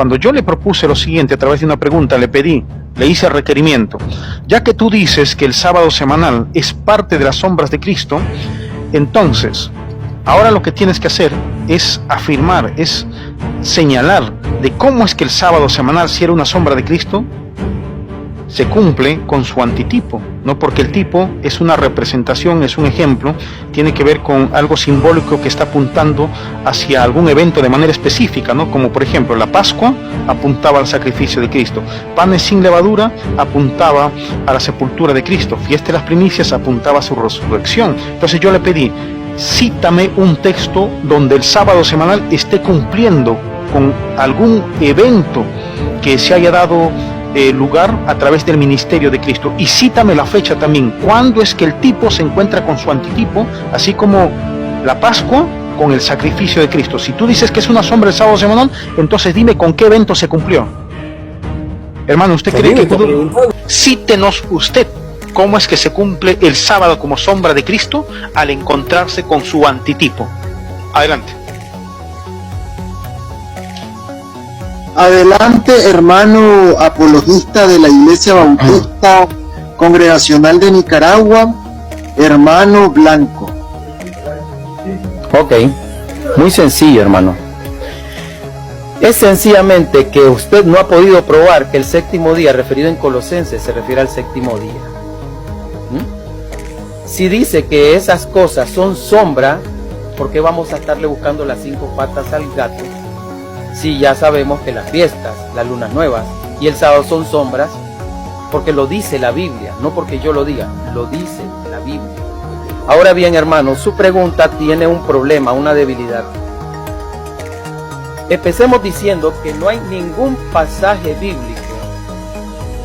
Cuando yo le propuse lo siguiente a través de una pregunta, le hice el requerimiento, ya que tú dices que el sábado semanal es parte de las sombras de Cristo, entonces, ahora lo que tienes que hacer es afirmar, es señalar de cómo es que el sábado semanal, si era una sombra de Cristo, se cumple con su antitipo, ¿no? Porque el tipo es una representación, es un ejemplo, tiene que ver con algo simbólico que está apuntando hacia algún evento de manera específica, ¿no? Como por ejemplo la Pascua apuntaba al sacrificio de Cristo, panes sin levadura apuntaba a la sepultura de Cristo, fiesta de las primicias apuntaba a su resurrección. Entonces yo le pedí, cítame un texto donde el sábado semanal esté cumpliendo con algún evento que se haya dado lugar a través del ministerio de Cristo, y cítame la fecha también, cuándo es que el tipo se encuentra con su antitipo, así como la Pascua con el sacrificio de Cristo. Si tú dices que es una sombra el sábado semanal, entonces dime con qué evento se cumplió. Hermano, ¿usted cree que cítenos usted cómo es que se cumple el sábado como sombra de Cristo al encontrarse con su antitipo? Adelante. Adelante, hermano apologista de la Iglesia Bautista Congregacional de Nicaragua, hermano Blanco. Ok, muy sencillo, hermano. Es sencillamente que usted no ha podido probar que el séptimo día referido en Colosenses se refiere al séptimo día. Si dice que esas cosas son sombra, ¿por qué vamos a estarle buscando las 5 patas al gato? Si ya sabemos que las fiestas, las lunas nuevas y el sábado son sombras, porque lo dice la Biblia, no porque yo lo diga, lo dice la Biblia. Ahora bien, hermano, su pregunta tiene un problema, una debilidad. Empecemos diciendo que no hay ningún pasaje bíblico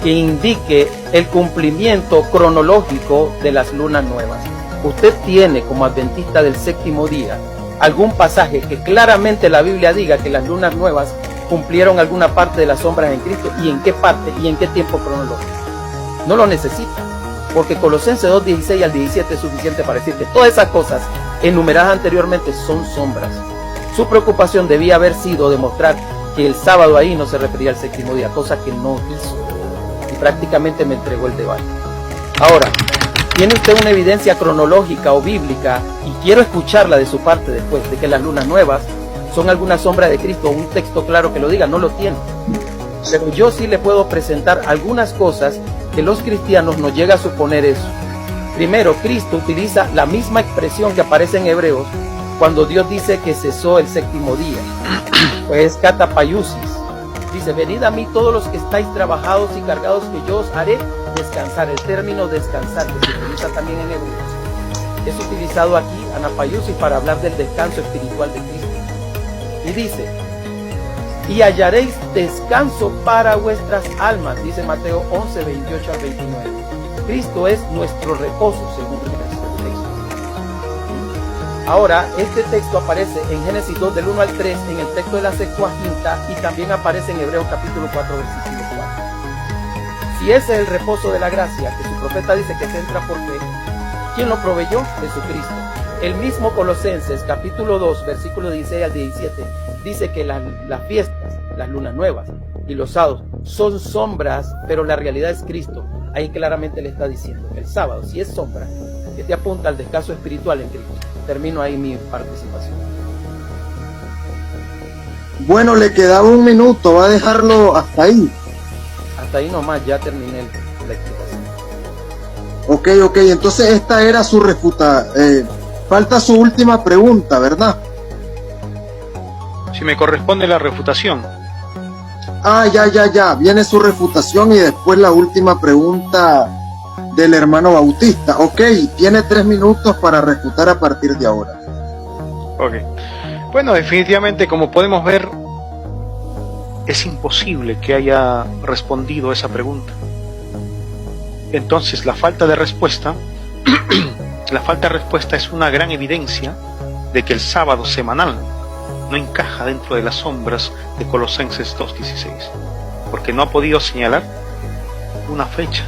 que indique el cumplimiento cronológico de las lunas nuevas. Usted tiene, como adventista del séptimo día, algún pasaje que claramente la Biblia diga que las lunas nuevas cumplieron alguna parte de las sombras en Cristo, y en qué parte y en qué tiempo cronológico. No lo necesita, porque Colosenses 2:16 al 17 es suficiente para decir que todas esas cosas enumeradas anteriormente son sombras. Su preocupación debía haber sido demostrar que el sábado ahí no se refería al séptimo día, cosa que no hizo, y prácticamente me entregó el debate. Ahora, ¿tiene usted una evidencia cronológica o bíblica, y quiero escucharla de su parte después, de que las lunas nuevas son alguna sombra de Cristo, un texto claro que lo diga? No lo tiene. Pero yo sí le puedo presentar algunas cosas que los cristianos nos llega a suponer eso. Primero, Cristo utiliza la misma expresión que aparece en Hebreos cuando Dios dice que cesó el séptimo día. Pues catapayusis. Dice, venid a mí todos los que estáis trabajados y cargados, que yo os haré descansar. El término descansar, que se utiliza también en Hebreos, es utilizado aquí, anapayusis, para hablar del descanso espiritual de Cristo. Y dice, y hallaréis descanso para vuestras almas, dice Mateo 11, 28 al 29. Cristo es nuestro reposo, según este texto. Ahora, este texto aparece en Génesis 2, del 1 al 3, en el texto de la Septuaginta, y también aparece en Hebreos capítulo 4, versículo 4. Si ese es el reposo de la gracia, que su profeta dice que se entra por fe, ¿quién lo proveyó? Jesucristo. El mismo Colosenses capítulo 2, versículo 16 al 17, dice que las fiestas, las lunas nuevas y los sábados son sombras, pero la realidad es Cristo. Ahí claramente le está diciendo que el sábado, si es sombra, que te apunta al descanso espiritual en Cristo. Termino ahí mi participación. Bueno, le quedaba un minuto, va a dejarlo hasta ahí. Hasta ahí nomás, ya terminé la explicación. Ok, entonces esta era su refuta. Falta su última pregunta, ¿verdad? Si me corresponde la refutación. Ah, ya. Viene su refutación y después la última pregunta del hermano Bautista. Ok, tiene 3 minutos para refutar a partir de ahora. Ok. Bueno, definitivamente, como podemos ver, es imposible que haya respondido esa pregunta. Entonces, la falta de respuesta es una gran evidencia de que el sábado semanal no encaja dentro de las sombras de Colosenses 2:16, porque no ha podido señalar una fecha,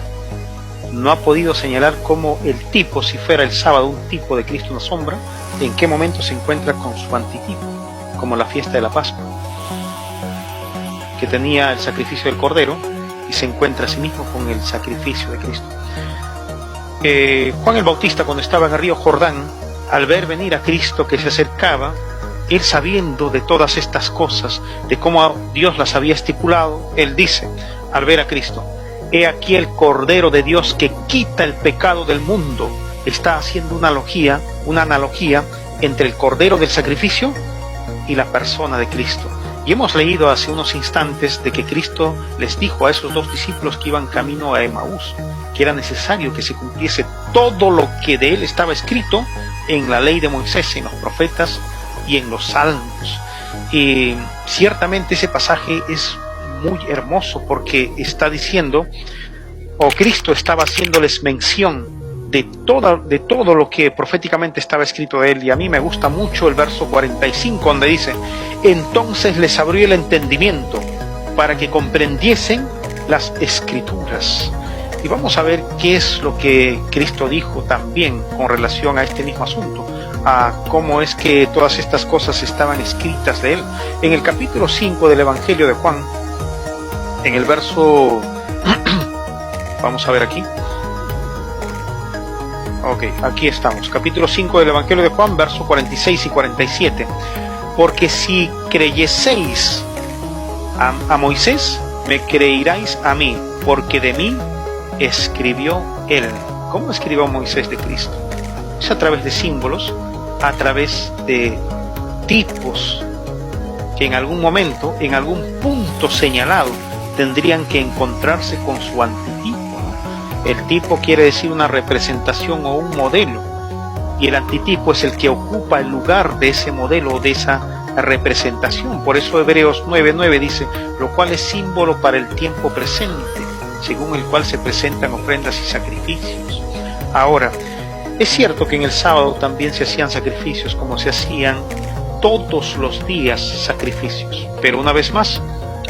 no ha podido señalar cómo el tipo, si fuera el sábado un tipo de Cristo, una sombra, en qué momento se encuentra con su antitipo, como la fiesta de la Pascua. que tenía el sacrificio del Cordero y se encuentra a sí mismo con el sacrificio de Cristo. Juan el Bautista, cuando estaba en el río Jordán, al ver venir a Cristo que se acercaba, él sabiendo de todas estas cosas, de cómo Dios las había estipulado, él dice, al ver a Cristo, he aquí el Cordero de Dios que quita el pecado del mundo. Está haciendo una analogía entre el Cordero del sacrificio y la persona de Cristo. Y hemos leído hace unos instantes de que Cristo les dijo a esos dos discípulos que iban camino a Emaús, que era necesario que se cumpliese todo lo que de él estaba escrito en la ley de Moisés, en los profetas y en los salmos. Y ciertamente ese pasaje es muy hermoso porque está diciendo, o Cristo estaba haciéndoles mención de todo lo que proféticamente estaba escrito de él. Y a mí me gusta mucho el verso 45, donde dice, entonces les abrió el entendimiento para que comprendiesen las escrituras. Y vamos a ver qué es lo que Cristo dijo también con relación a este mismo asunto, a cómo es que todas estas cosas estaban escritas de él. En el capítulo 5 del Evangelio de Juan, en el verso vamos a ver aquí. Ok, aquí estamos, capítulo 5 del Evangelio de Juan, versos 46 y 47. Porque si creyeseis a Moisés, me creeráis a mí, porque de mí escribió él. ¿Cómo escribió Moisés de Cristo? Es a través de símbolos, a través de tipos que en algún momento, en algún punto señalado, tendrían que encontrarse con su antitipo. El tipo quiere decir una representación o un modelo, y el antitipo es el que ocupa el lugar de ese modelo o de esa representación. Por eso Hebreos 9:9 dice, lo cual es símbolo para el tiempo presente, según el cual se presentan ofrendas y sacrificios. Ahora, es cierto que en el sábado también se hacían sacrificios, como se hacían todos los días sacrificios, pero una vez más,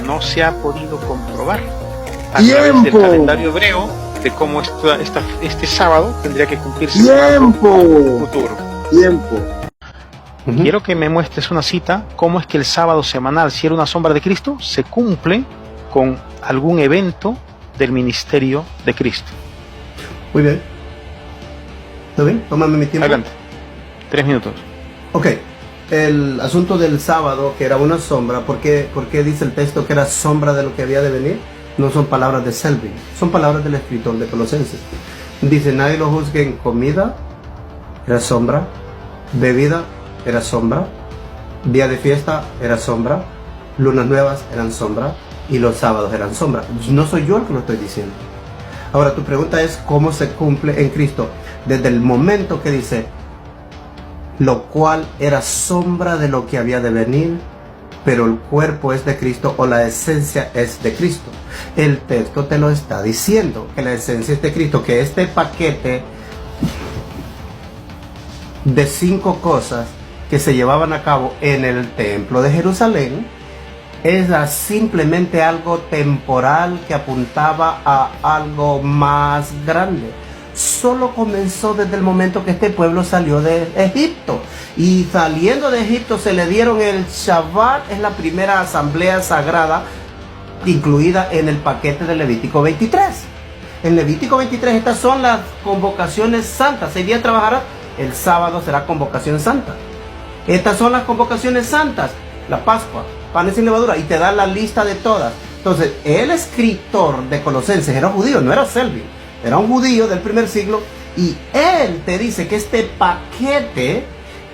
no se ha podido comprobar a través del calendario hebreo de cómo este sábado tendría que cumplirse en el futuro. Quiero que me muestres una cita, cómo es que el sábado semanal, si era una sombra de Cristo, se cumple con algún evento del ministerio de Cristo. Muy bien. ¿Está bien? Tómame mi tiempo. Adelante. 3 minutos. Ok. El asunto del sábado, que era una sombra, ¿por qué dice el texto que era sombra de lo que había de venir? No son palabras de Selvin, son palabras del escritor de Colosenses. Dice, nadie lo juzgue en comida, era sombra, bebida, era sombra, día de fiesta, era sombra, lunas nuevas, eran sombra, y los sábados eran sombra. No soy yo el que lo estoy diciendo. Ahora, tu pregunta es, ¿cómo se cumple en Cristo? Desde el momento que dice, lo cual era sombra de lo que había de venir, pero el cuerpo es de Cristo, o la esencia es de Cristo. El texto te lo está diciendo, que la esencia es de Cristo, que este paquete de 5 cosas que se llevaban a cabo en el templo de Jerusalén era simplemente algo temporal que apuntaba a algo más grande. Solo comenzó desde el momento que este pueblo salió de Egipto, y saliendo de Egipto se le dieron el Shabbat. Es la primera asamblea sagrada incluida en el paquete de Levítico 23. En Levítico 23 estas son las convocaciones santas. 6 días trabajarás, el sábado será convocación santa. Estas son las convocaciones santas, la Pascua, panes sin levadura, y te da la lista de todas. Entonces, el escritor de Colosenses era judío, no era Selvin, era un judío del primer siglo, y él te dice que este paquete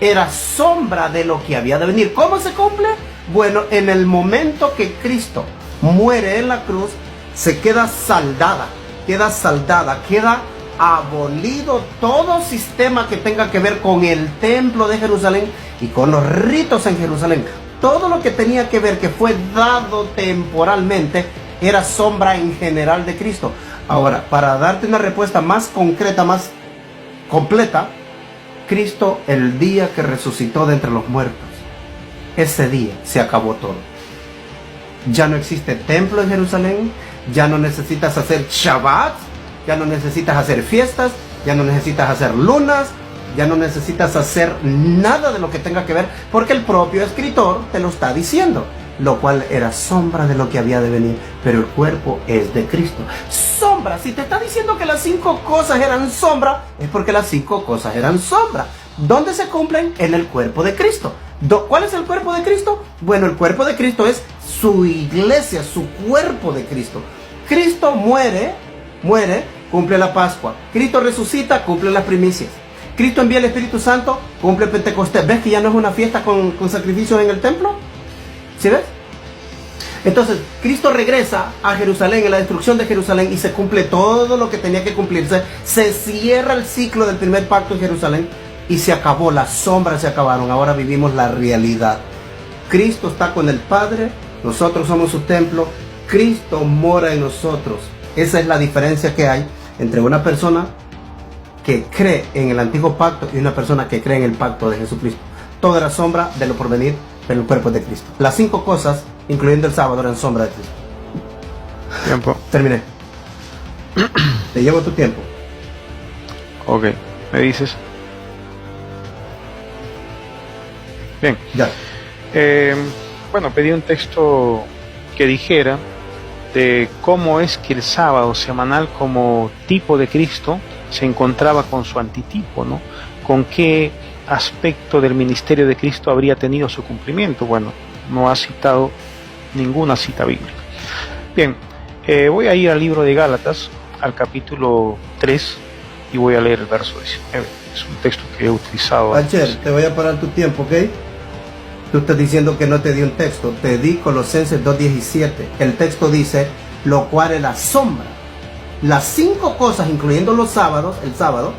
era sombra de lo que había de venir. ¿Cómo se cumple? Bueno, en el momento que Cristo muere en la cruz, se queda saldada, queda abolido todo sistema que tenga que ver con el templo de Jerusalén y con los ritos en Jerusalén. Todo lo que tenía que ver, que fue dado temporalmente, era sombra en general de Cristo. Ahora, para darte una respuesta más concreta, más completa, Cristo, el día que resucitó de entre los muertos, ese día se acabó todo. Ya no existe templo en Jerusalén, ya no necesitas hacer Shabbat, ya no necesitas hacer fiestas, ya no necesitas hacer lunas, ya no necesitas hacer nada de lo que tenga que ver, porque el propio escritor te lo está diciendo. lo cual era sombra de lo que había de venir, pero el cuerpo es de Cristo. Sombra, si te está diciendo que las 5 cosas eran sombra, es porque las 5 cosas eran sombra. ¿Dónde se cumplen? En el cuerpo de Cristo. ¿Cuál es el cuerpo de Cristo? Bueno, el cuerpo de Cristo es su iglesia, su cuerpo de Cristo. Cristo muere, cumple la Pascua. Cristo resucita, cumple las primicias. Cristo envía el Espíritu Santo, cumple Pentecostés. ¿Ves que ya no es una fiesta con sacrificios en el templo? ¿Sí ves? Entonces, Cristo regresa a Jerusalén, en la destrucción de Jerusalén, y se cumple todo lo que tenía que cumplirse. Se cierra el ciclo del primer pacto en Jerusalén y se acabó, las sombras se acabaron. Ahora vivimos la realidad. Cristo está con el Padre, nosotros somos su templo, Cristo mora en nosotros. Esa es la diferencia que hay entre una persona que cree en el antiguo pacto y una persona que cree en el pacto de Jesucristo. Todo era sombra de lo porvenir, pero el cuerpo es de Cristo. Las 5 cosas, incluyendo el sábado, eran sombra de Cristo. Tiempo. Terminé. Te llevo tu tiempo. Ok, me dices. Bien. Ya. Bueno, pedí un texto que dijera de cómo es que el sábado semanal como tipo de Cristo se encontraba con su antitipo, ¿no? Con qué aspecto del ministerio de Cristo habría tenido su cumplimiento. Bueno, no ha citado ninguna cita bíblica. Bien, voy a ir al libro de Gálatas, al capítulo 3, y voy a leer el verso 19. Es un texto que he utilizado Acher, te voy a parar tu tiempo, ¿ok? Tú estás diciendo que no te di un texto. Te di Colosenses 2:17. El texto dice, lo cual es la sombra. Las 5 cosas, incluyendo los sábados, el sábado,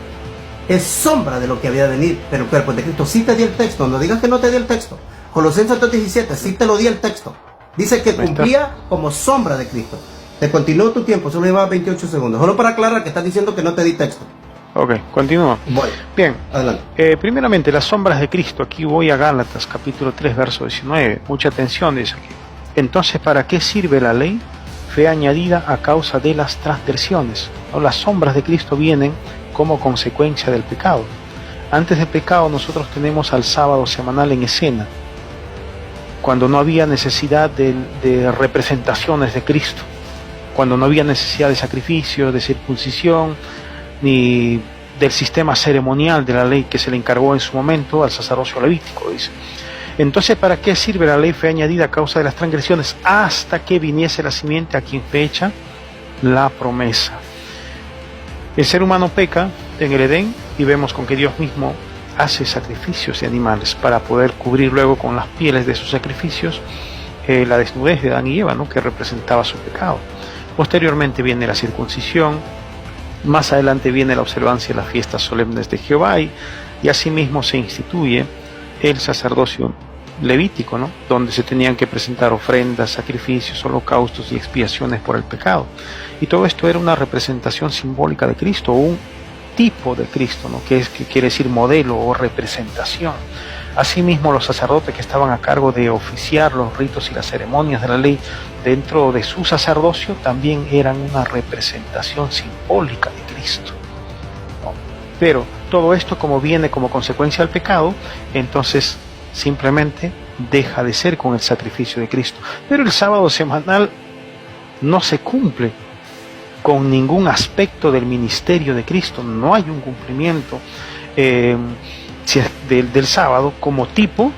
es sombra de lo que había de venir, pero el cuerpo es de Cristo. Sí te di el texto, no digas que no te di el texto. Colosenses 2:17, sí te lo di el texto. Dice que cumplía como sombra de Cristo. Te continúo tu tiempo, solo llevaba 28 segundos. Solo para aclarar que estás diciendo que no te di texto. Ok, continúa. Voy. Bien, Adelante. primeramente las sombras de Cristo. Aquí voy a Gálatas, capítulo 3, verso 19. Mucha atención, dice aquí. Entonces, ¿para qué sirve la ley? Fue añadida a causa de las transgresiones. ¿No? Las sombras de Cristo vienen como consecuencia del pecado. Antes del pecado nosotros tenemos al sábado semanal en escena, cuando no había necesidad de representaciones de Cristo, cuando no había necesidad de sacrificio, de circuncisión, ni del sistema ceremonial de la ley que se le encargó en su momento al sacerdocio levítico, dice. Entonces, ¿para qué sirve la ley? Fue añadida a causa de las transgresiones hasta que viniese la simiente a quien fue hecha la promesa. El ser humano peca en el Edén y vemos con que Dios mismo hace sacrificios de animales para poder cubrir luego con las pieles de sus sacrificios la desnudez de Adán y Eva, ¿no? Que representaba su pecado. Posteriormente viene la circuncisión, más adelante viene la observancia de las fiestas solemnes de Jehová y asimismo se instituye el sacerdocio levítico, ¿no? Donde se tenían que presentar ofrendas, sacrificios, holocaustos y expiaciones por el pecado. Y todo esto era una representación simbólica de Cristo, o un tipo de Cristo, ¿no? Que quiere decir modelo o representación. Asimismo, los sacerdotes que estaban a cargo de oficiar los ritos y las ceremonias de la ley dentro de su sacerdocio también eran una representación simbólica de Cristo, ¿no? Pero todo esto, como viene como consecuencia del pecado, entonces simplemente deja de ser con el sacrificio de Cristo. Pero el sábado semanal no se cumple con ningún aspecto del ministerio de Cristo. No hay un cumplimiento del sábado como tipo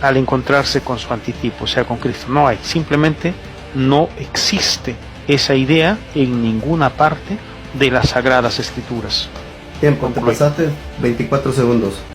al encontrarse con su antitipo, o sea, con Cristo. No hay, simplemente no existe esa idea en ninguna parte de las Sagradas Escrituras. Tiempo, te pasaste 24 segundos.